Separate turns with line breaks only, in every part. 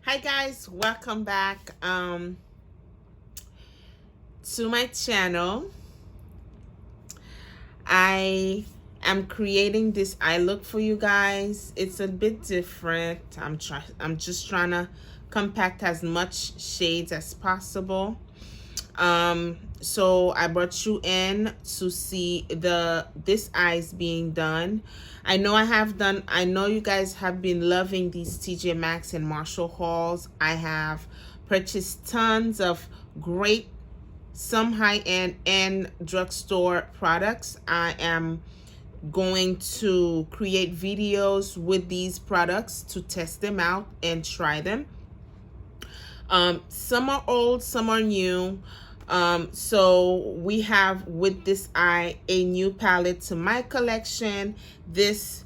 Hi guys, welcome back to my channel. I am creating this eye look for you guys. It's a bit different. I'm just trying to compact as much shades as possible. So I brought you in to see this eyes being done. I know you guys have been loving these TJ Maxx and Marshall hauls. I have purchased tons of great, some high-end and drugstore products. I am going to create videos with these products to test them out and try them. Some are old, some are new. So we have with this eye a new palette to my collection, this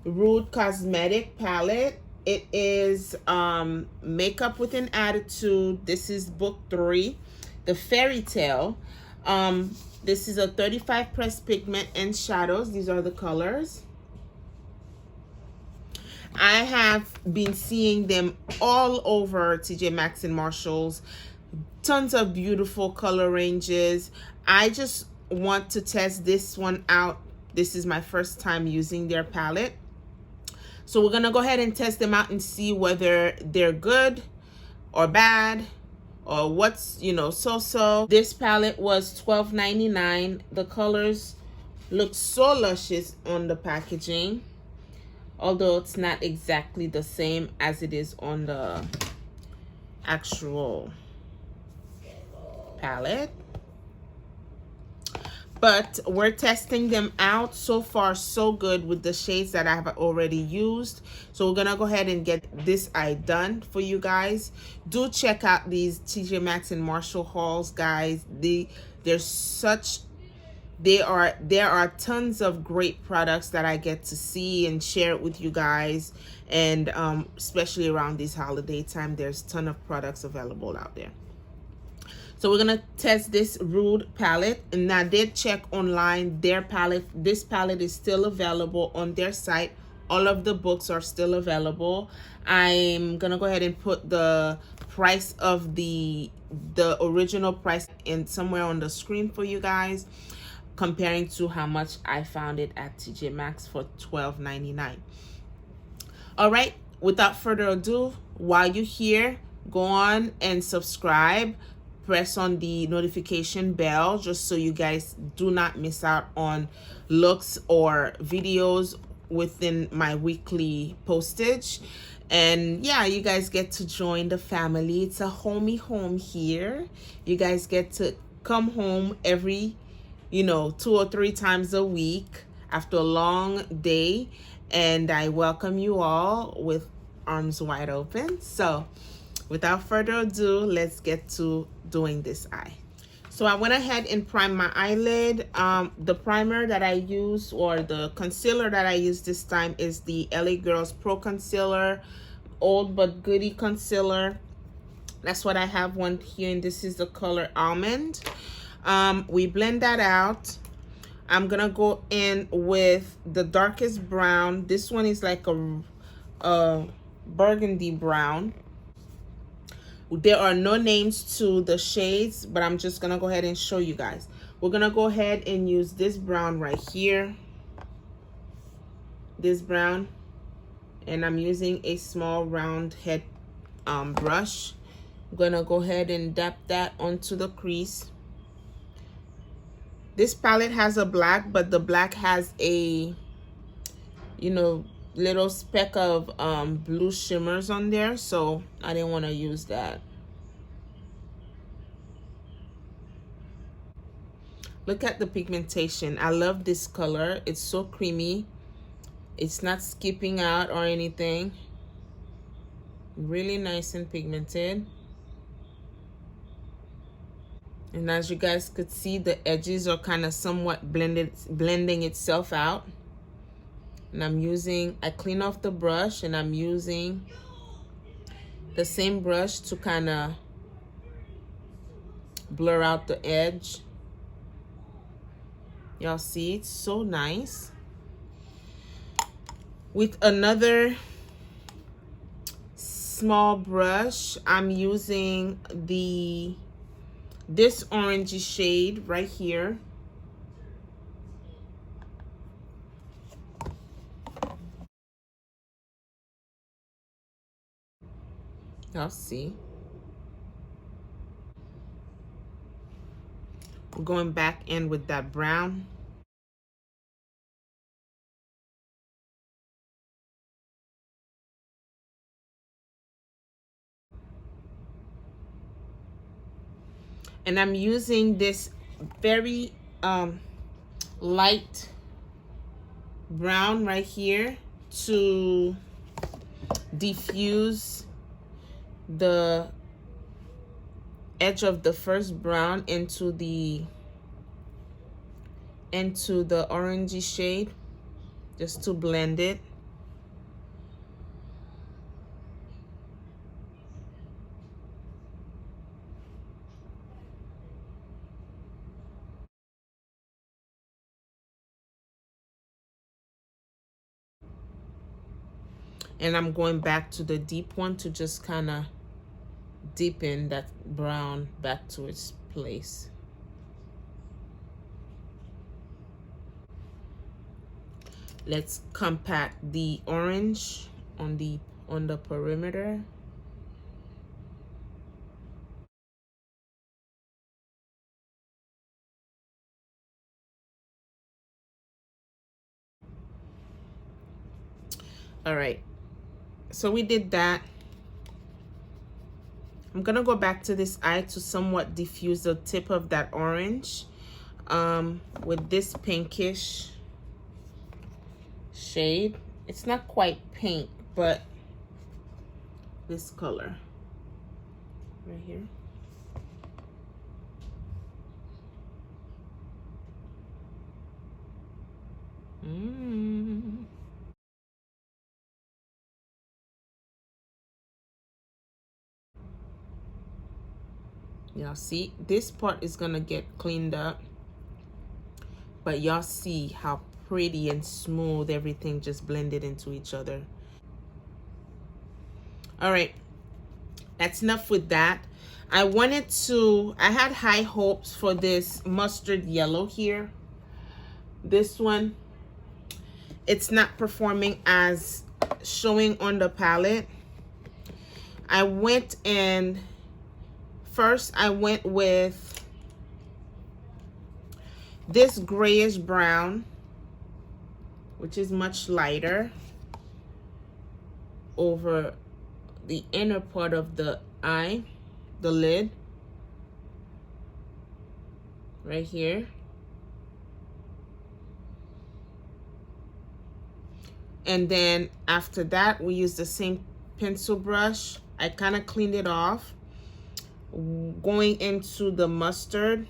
Rude Cosmetic palette. It is Makeup with an Attitude. This is book 3, the Fairy Tale. This is a 35 press pigment and shadows. These are the colors. I have been seeing them all over TJ Maxx and Marshall's. Tons of beautiful color ranges. I just want to test this one out. This is my first time using their palette. So we're gonna go ahead and test them out and see whether they're good or bad or what's, so. This palette was $12.99. The colors look so luscious on the packaging, although it's not exactly the same as it is on the actual palette. But we're testing them out. So far so good with the shades that I have already used. So we're gonna go ahead and get this eye done for you guys. Do check out these TJ Maxx and Marshall hauls, guys. There are tons of great products that I get to see and share it with you guys, and especially around this holiday time, there's a ton of products available out there. So we're gonna test this Rude palette, and I did check online their palette. This palette is still available on their site. All of the books are still available. I'm gonna go ahead and put the price of the original price in somewhere on the screen for you guys, comparing to how much I found it at TJ Maxx for $12.99. All right, without further ado, while you're here, go on and subscribe. Press on the notification bell just so you guys do not miss out on looks or videos within my weekly postage. And yeah, you guys get to join the family. It's a homey home here. You guys get to come home every 2 or 3 times a week after a long day, and I welcome you all with arms wide open. So without further ado, let's get to doing this eye. So I went ahead and primed my eyelid. The primer that I use, or the concealer that I use this time, is the LA Girls Pro Concealer, Old But Goodie Concealer. That's what I have one here, and this is the color Almond. We blend that out. I'm gonna go in with the darkest brown. This one is like a burgundy brown. There are no names to the shades, but I'm just gonna go ahead and show you guys. We're gonna go ahead and use this brown right here, this brown, and I'm using a small round head brush. I'm gonna go ahead and dab that onto the crease. This palette has a black, but the black has a little speck of blue shimmers on there, so I didn't want to use that. Look at the pigmentation. I love this color. It's so creamy. It's not skipping out or anything. Really nice and pigmented. And as you guys could see, the edges are kind of somewhat blending itself out. And I clean off the brush, and I'm using the same brush to kind of blur out the edge. Y'all see, it's so nice. With another small brush, I'm using this orangey shade right here. Y'all see. We're going back in with that brown. And I'm using this very light brown right here to diffuse the edge of the first brown into the orangey shade, just to blend it. And I'm going back to the deep one to just kind of deepen that brown back to its place. Let's compact the orange on the perimeter. All right, so we did that. I'm gonna go back to this eye to somewhat diffuse the tip of that orange with this pinkish shade. It's not quite pink, but this color right here. Y'all see, this part is gonna get cleaned up, but y'all see how pretty and smooth everything just blended into each other. All right, that's enough with that. I had high hopes for this mustard yellow here. This one, it's not performing as showing on the palette. I went with this grayish brown, which is much lighter, over the inner part of the eye, the lid, right here. And then after that, we use the same pencil brush. I kind of cleaned it off, going into the mustard.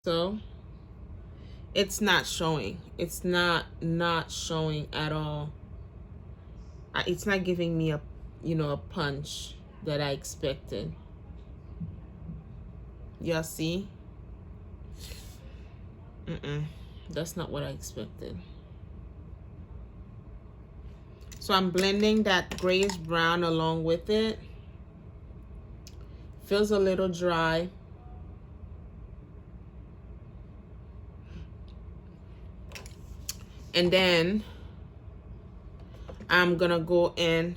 So it's not showing. It's not showing at all. It's not giving me a punch that I expected. Y'all see? That's not what I expected. So I'm blending that grayish brown along with it. Feels a little dry. And then I'm gonna go in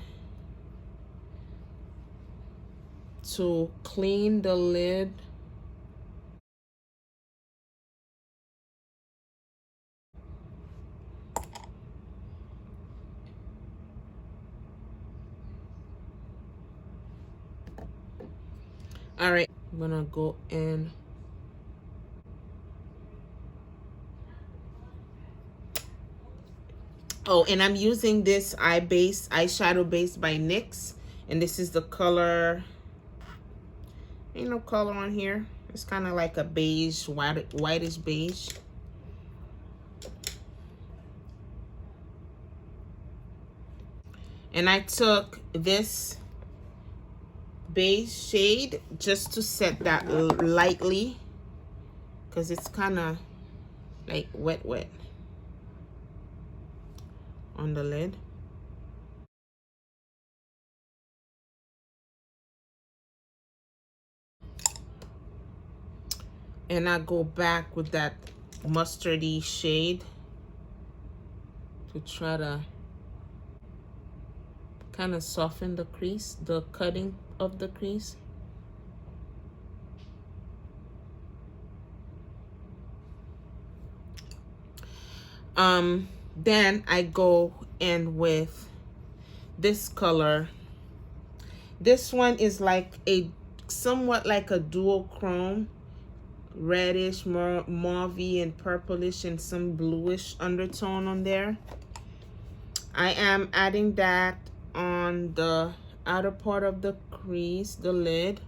to clean the lid. All right, I'm gonna go in. Oh, and I'm using this eyeshadow base by NYX, and this is the color. Ain't no color on here. It's kind of like a beige, whitish beige. And I took this beige shade just to set that lightly, because it's kind of like wet. on the lid. And I go back with that mustardy shade to try to kind of soften the crease, the cutting of the crease. Then I go in with this color. This one is like a somewhat like a dual chrome, reddish, more mauvey and purplish, and some bluish undertone on there. I am adding that on the outer part of the crease, the lid.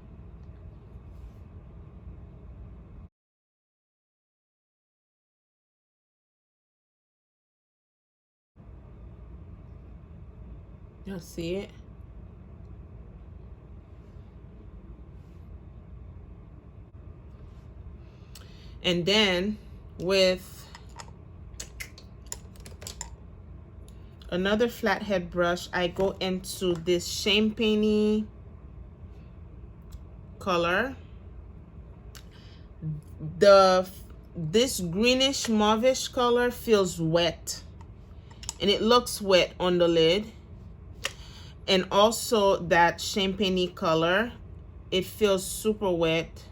Y'all see it? And then with another flathead brush, I go into this champagne color. This greenish mauvish color feels wet, and it looks wet on the lid. And also that champagne color, it feels super wet,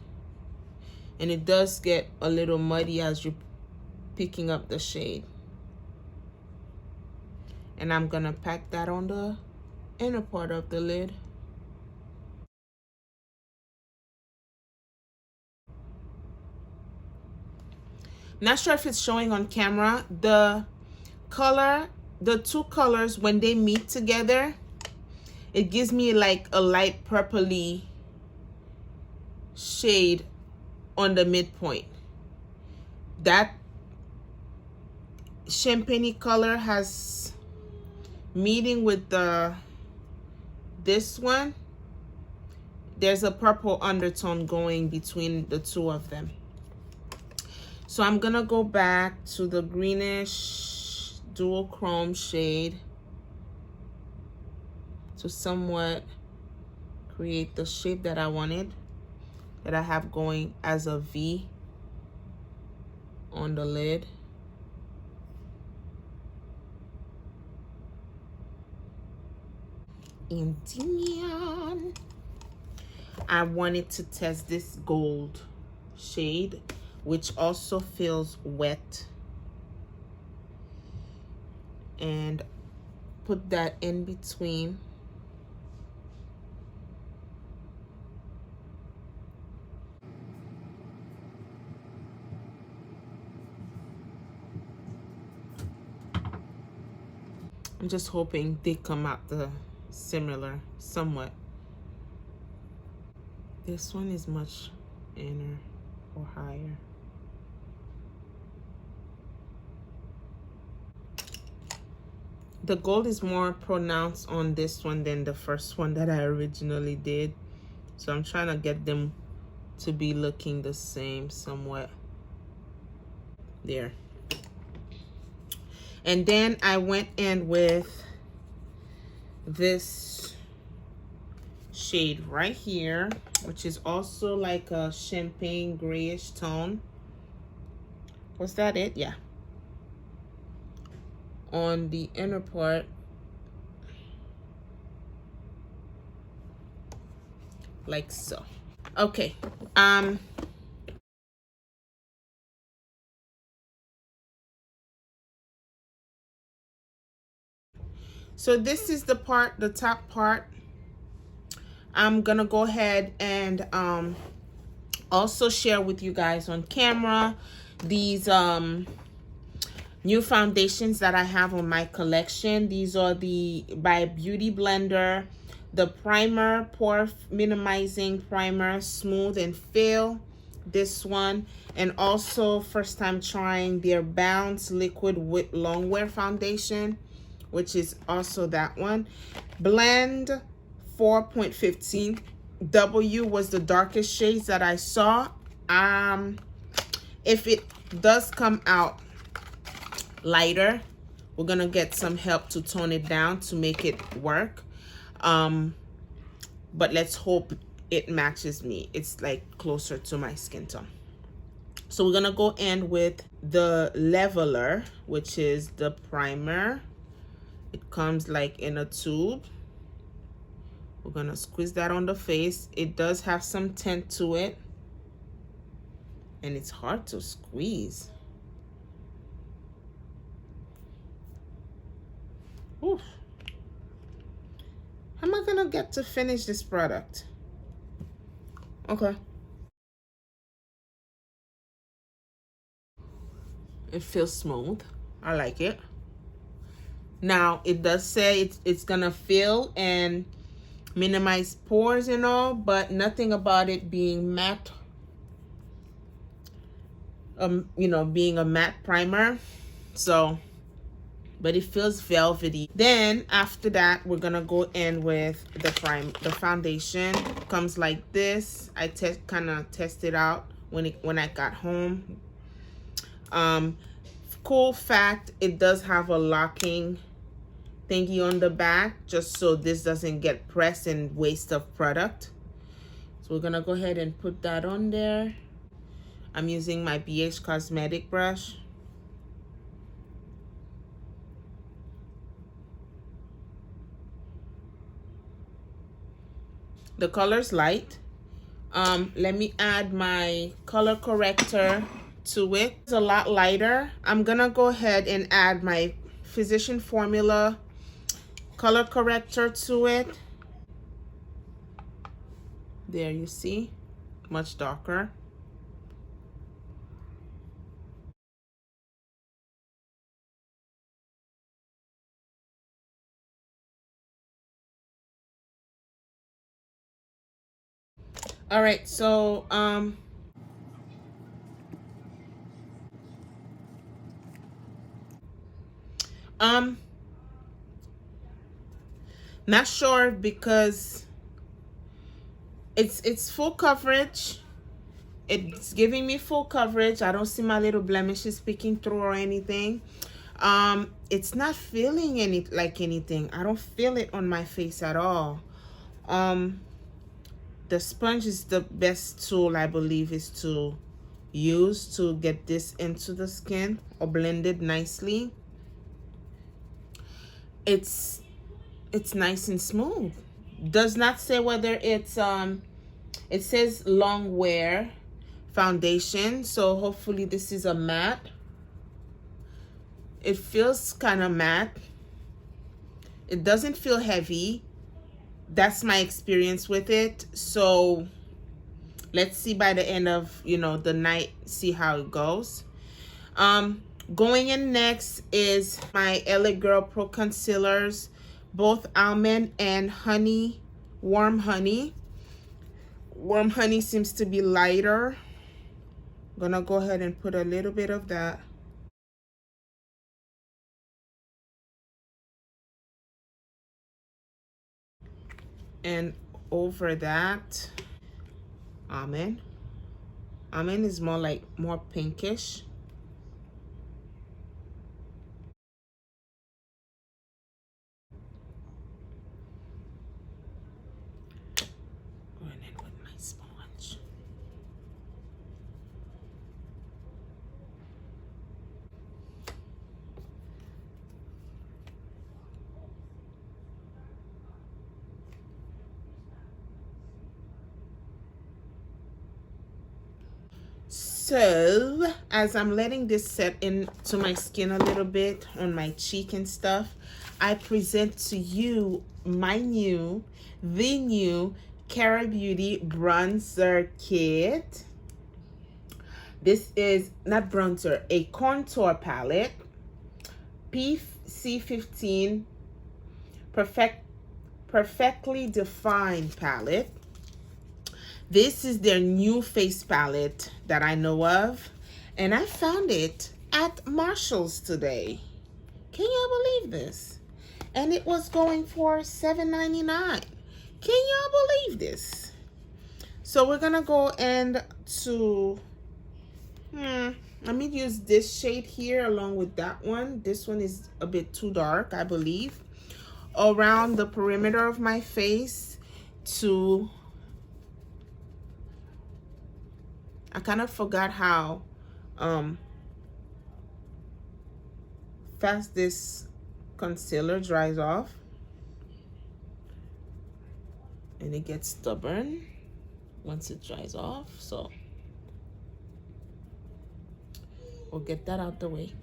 and it does get a little muddy as you're picking up the shade. And I'm gonna pack that on the inner part of the lid. Not sure if it's showing on camera. The two colors, when they meet together, it gives me like a light purpley shade on the midpoint. That champagne color has meeting with this one. There's a purple undertone going between the two of them. So I'm gonna go back to the greenish dual chrome shade to somewhat create the shape that I wanted, that I have going as a V on the lid. And then I wanted to test this gold shade, which also feels wet, and put that in between. I'm just hoping they come out the similar somewhat. This one is much inner or higher. The gold is more pronounced on this one than the first one that I originally did. So I'm trying to get them to be looking the same somewhat. There. And then I went in with this shade right here, which is also like a champagne grayish tone. Was that it? Yeah. On the inner part, like so. Okay. So this is the part, the top part. I'm gonna go ahead and also share with you guys on camera these new foundations that I have on my collection. These are the by Beauty Blender, the primer, pore minimizing primer, smooth and fill, this one, and also first time trying their Bounce liquid with longwear foundation, which is also that one. Blend 4.15 W was the darkest shades that I saw. If it does come out lighter, We're gonna get some help to tone it down to make it work. But let's hope it matches me. It's like closer to my skin tone. So we're gonna go in with the leveler, which is the primer. It comes like in a tube. We're gonna squeeze that on the face. It does have some tint to it, and it's hard to squeeze. Oof. How am I gonna get to finish this product? Okay. It feels smooth. I like it. Now, it does say it's gonna fill and minimize pores and all, but nothing about it being matte. You know, being a matte primer. So, but it feels velvety. Then after that, we're gonna go in with the foundation. It comes like this. I kind of tested out when I got home. Cool fact, it does have a locking thingy on the back, just so this doesn't get pressed and waste of product. So we're gonna go ahead and put that on there. I'm using my BH Cosmetic brush. The color's light. Let me add my color corrector to it. It's a lot lighter. I'm gonna go ahead and add my Physician Formula color corrector to it. There, you see, much darker. All right, so not sure because it's full coverage. It's giving me full coverage. I don't see my little blemishes peeking through or anything. It's not feeling anything. I don't feel it on my face at all. The sponge is the best tool, I believe, is to use to get this into the skin or blend it nicely. It's nice and smooth. Does not say whether it's it says long wear foundation, so hopefully this is a matte. It feels kind of matte. It doesn't feel heavy. That's my experience with it. So let's see by the end of the night, see how it goes. Going in next is my LA Girl Pro Concealers, both almond and honey, warm honey. Warm honey seems to be lighter. I'm gonna go ahead and put a little bit of that. And over that, almond. Almond is more pinkish. Going in with my sponge. So as I'm letting this set into my skin a little bit on my cheek and stuff, I present to you the new Cara Beauty bronzer kit. This is not bronzer, a contour palette, PC15 perfectly defined palette. This is their new face palette that I know of, and I found it at Marshall's today. Can y'all believe this? And it was going for $7.99. Can y'all believe this? So we're gonna go into Let me use this shade here along with that one. This one is a bit too dark, I believe. Around the perimeter of my face to, I kind of forgot how fast this concealer dries off. And it gets stubborn once it dries off. So we'll get that out the way.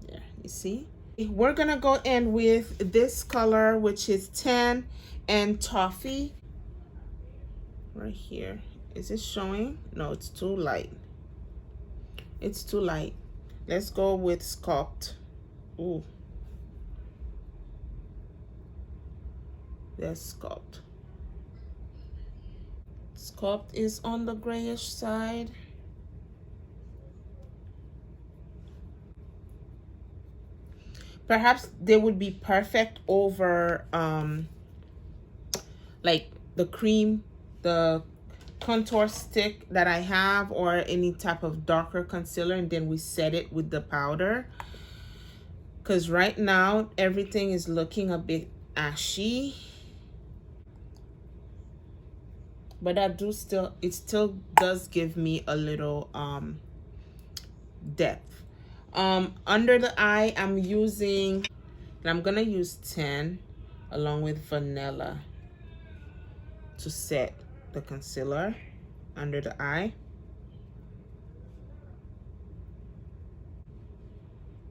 There, you see? We're gonna go in with this color, which is Tan and Toffee. Right here. Is it showing? No, it's too light. It's too light. Let's go with Sculpt. Ooh. There's Sculpt. Sculpt is on the grayish side. Perhaps they would be perfect over like the cream, the contour stick that I have, or any type of darker concealer, and then we set it with the powder. Because right now everything is looking a bit ashy, but it still does give me a little depth. Under the eye, I'm gonna use 10 along with Vanilla to set the concealer under the eye.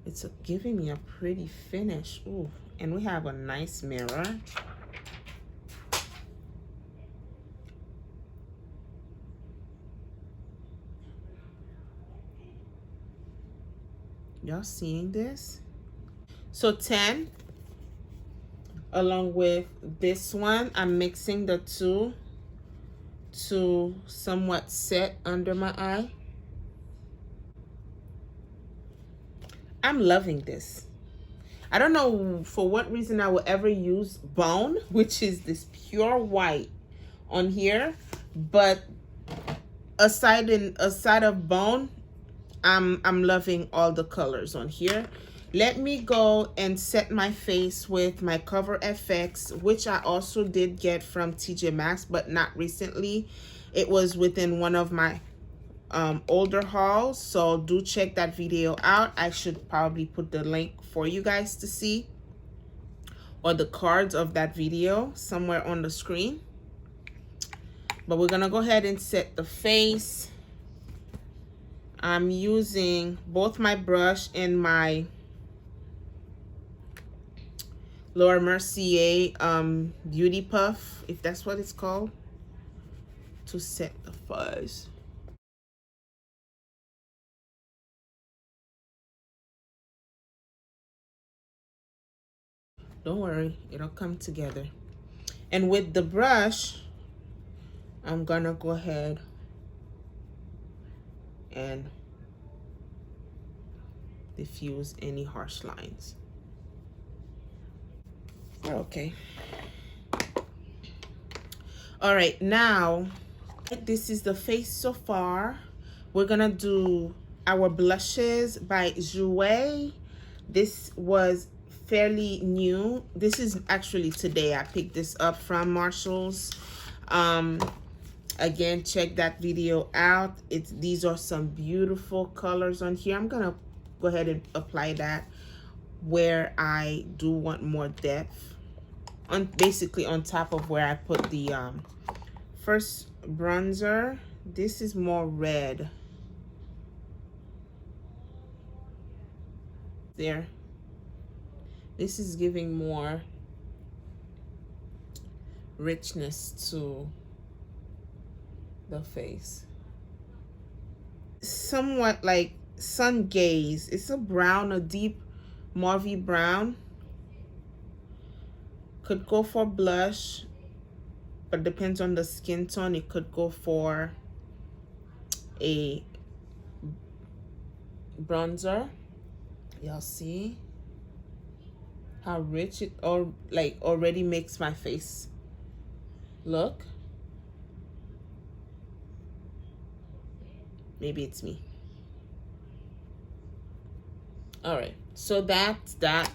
It's giving me a pretty finish. Ooh, and we have a nice mirror. Y'all seeing this? So 10 along with this one, I'm mixing the two to somewhat set under my eye. I'm loving this. I don't know for what reason I will ever use Bone, which is this pure white on here, but aside of Bone, I'm loving all the colors on here. Let me go and set my face with my Cover FX, which I also did get from TJ Maxx, but not recently. It was within one of my older hauls, so do check that video out. I should probably put the link for you guys to see, or the cards of that video somewhere on the screen. But we're gonna go ahead and set the face. I'm using both my brush and my Laura Mercier Beauty Puff, if that's what it's called, to set the fuzz. Don't worry, it'll come together. And with the brush, I'm gonna go ahead and diffuse any harsh lines. Okay. All right, now this is the face so far. We're gonna do our blushes by Jouer. This was fairly new. This is actually today. I picked this up from Marshall's. Again, check that video out. These are some beautiful colors on here. I'm gonna go ahead and apply that where I do want more depth, basically on top of where I put the first bronzer. This is more red there. This is giving more richness to the face. Somewhat like Sun Gaze. It's a brown, a deep mauvey brown. Could go for blush, but depends on the skin tone. It could go for a bronzer. Y'all see how rich it already makes my face look? Maybe it's me. All right, so that's that.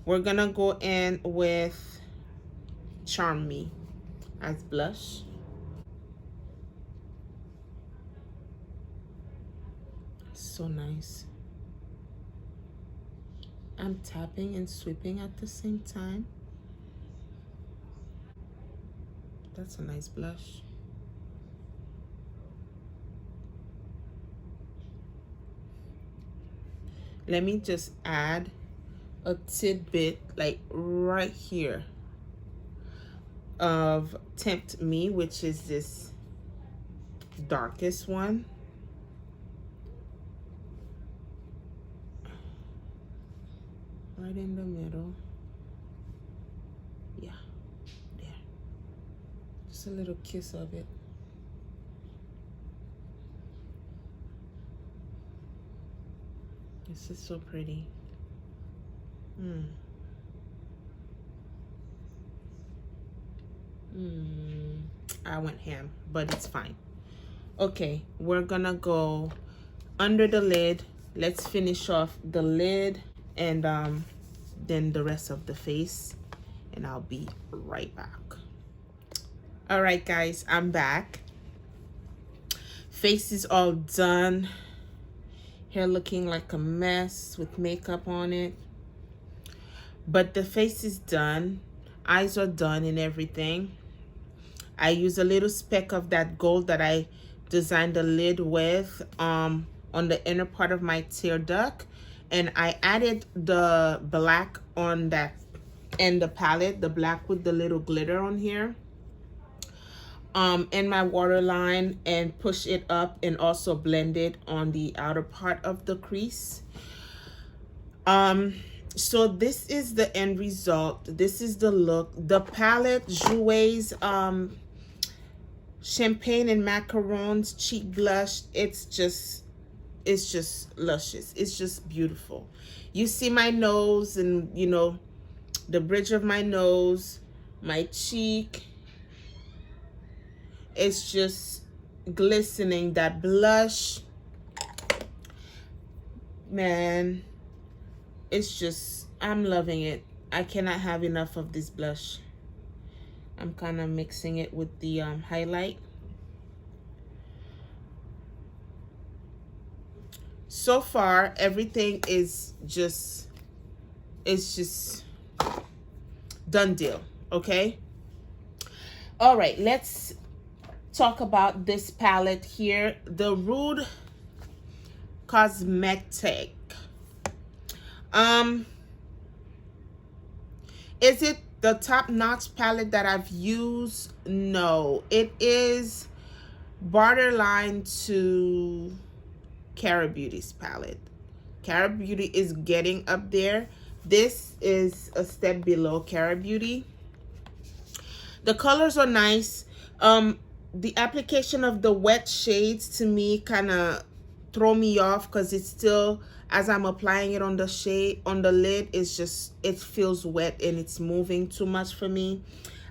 We're gonna go in with Charm Me as blush. So nice. I'm tapping and sweeping at the same time. That's a nice blush. Let me just add a tidbit, like right here, of Tempt Me, which is this darkest one. Right in the middle. Yeah, there. Just a little kiss of it. This is so pretty. I went ham, but it's fine. Okay, we're gonna go under the lid. Let's finish off the lid and then the rest of the face, and I'll be right back. All right, guys, I'm back. Face is all done. Hair looking like a mess with makeup on it. But the face is done. Eyes are done and everything. I use a little speck of that gold that I designed the lid with on the inner part of my tear duct. And I added the black on that and the palette, the black with the little glitter on here. In my waterline, and push it up and also blend it on the outer part of the crease. So this is the end result. This is the look. The palette, Jouer's Champagne and Macaron's cheek blush, it's just luscious. It's just beautiful. You see my nose and, you know, the bridge of my nose, my cheek. It's just glistening. That blush, man, it's just, I'm loving it. I cannot have enough of this blush. I'm kind of mixing it with the highlight. So far, everything is just, it's just done deal, okay? All right, let's talk about this palette here, the Rude Cosmetic. Is it the top-notch palette that I've used? No, it is borderline to Cara Beauty's palette. Cara Beauty is getting up there. This is a step below Cara Beauty. The colors are nice. The application of the wet shades to me kind of throw me off because it's still, as I'm applying it on the shade, on the lid, it's just, it feels wet and it's moving too much for me.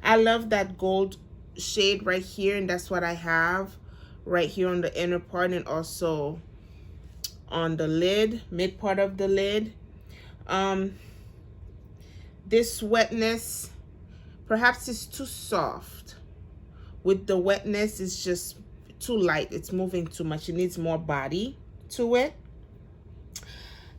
I love that gold shade right here, and that's what I have right here on the inner part and also on the lid, mid part of the lid. This wetness, perhaps it's too soft. With the wetness, it's just too light. It's moving too much. It needs more body to it.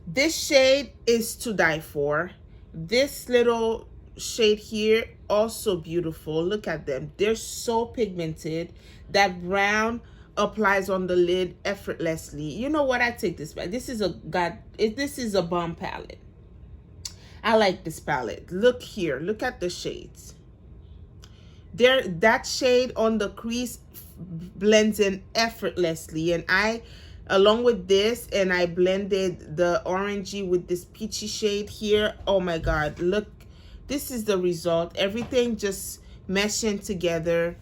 This shade is to die for. This little shade here, also beautiful. Look at them. They're so pigmented. That brown applies on the lid effortlessly. You know what? I take this back. This is a bomb palette. I like this palette. Look here. Look at the shades. There, that shade on the crease blends in effortlessly, and I, along with this, and I blended the orangey with this peachy shade here. Oh my god, look, this is the result. Everything just meshing together.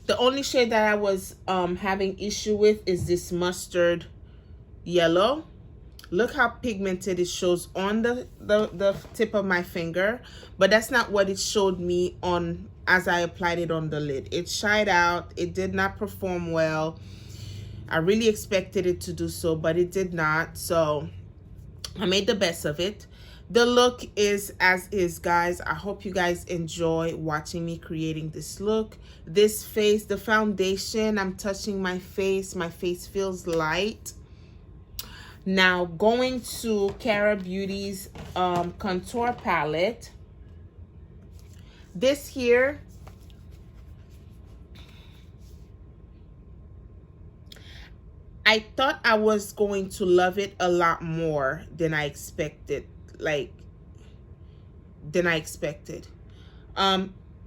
The only shade that I was having issue with is this mustard yellow. Look how pigmented it shows on the tip of my finger, but that's not what it showed me on as I applied it on the lid. It shied out. It did not perform well. I really expected it to do so, but it did not. So I made the best of it. The look is as is, guys. I hope you guys enjoy watching me creating this look. This face, the foundation, I'm touching my face. My face feels light. Now going to Cara Beauty's contour palette. This here, I thought I was going to love it a lot more than I expected.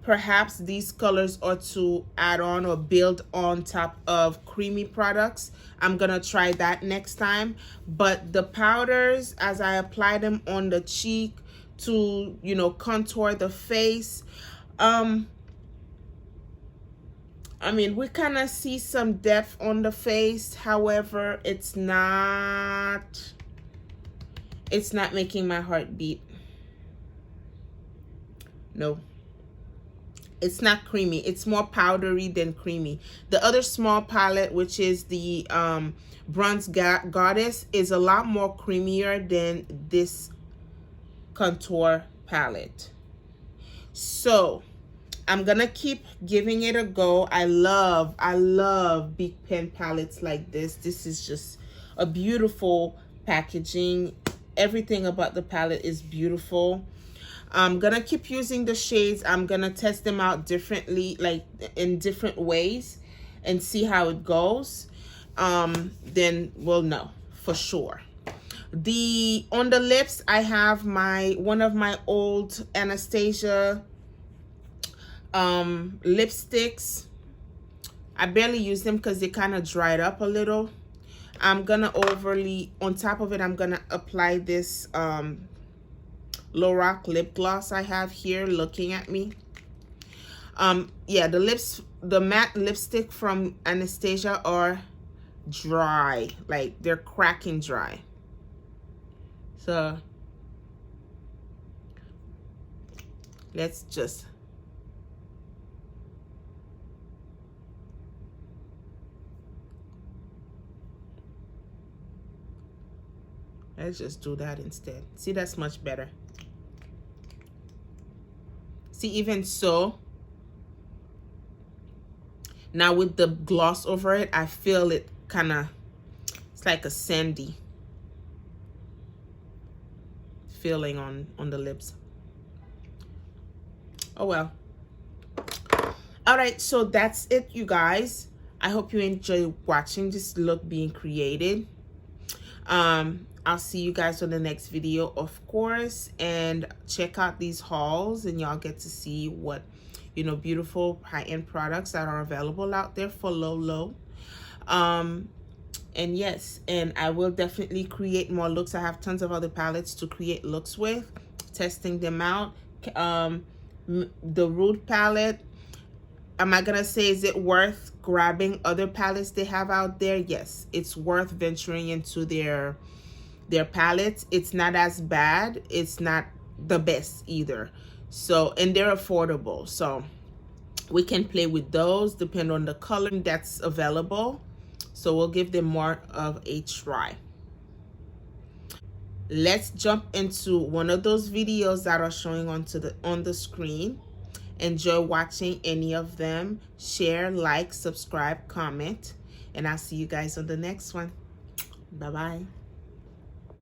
Perhaps these colors are to add on or build on top of creamy products. I'm gonna try that next time. But the powders, as I apply them on the cheek to, you know, contour the face, I mean, we kind of see some depth on the face. However, it's not making my heart beat. No. It's not creamy. It's more powdery than creamy. The other small palette, which is the Bronze Goddess, is a lot more creamier than this contour palette. So I'm gonna keep giving it a go. I love big pen palettes like this. This is just a beautiful packaging. Everything about the palette is beautiful. I'm gonna keep using the shades. I'm gonna test them out differently, like in different ways, and see how it goes. Then we'll know for sure. On the lips, I have one of my old Anastasia lipsticks. I barely use them because they kind of dried up a little. I'm gonna on top of it, I'm gonna apply this Lorac lip gloss I have here looking at me. Yeah, the matte lipstick from Anastasia are dry, like they're cracking dry. So let's just do that instead. See, that's much better. See, even so, now with the gloss over it, I feel it kind of, it's like a sandy feeling on the lips. Oh well. All right, so that's it, you guys. I hope you enjoy watching this look being created. I'll see you guys on the next video, of course, and check out these hauls, and y'all get to see what, you know, beautiful high-end products that are available out there for low. And yes, and I will definitely create more looks. I have tons of other palettes to create looks with, testing them out. The Rude palette, am I gonna say, is it worth grabbing other palettes they have out there? Yes, it's worth venturing into their palettes. It's not as bad. It's not the best either. So, and they're affordable. So we can play with those, depending on the color that's available. So we'll give them more of a try. Let's jump into one of those videos that are showing on the screen. Enjoy watching any of them. Share, like, subscribe, comment, and I'll see you guys on the next one. Bye-bye.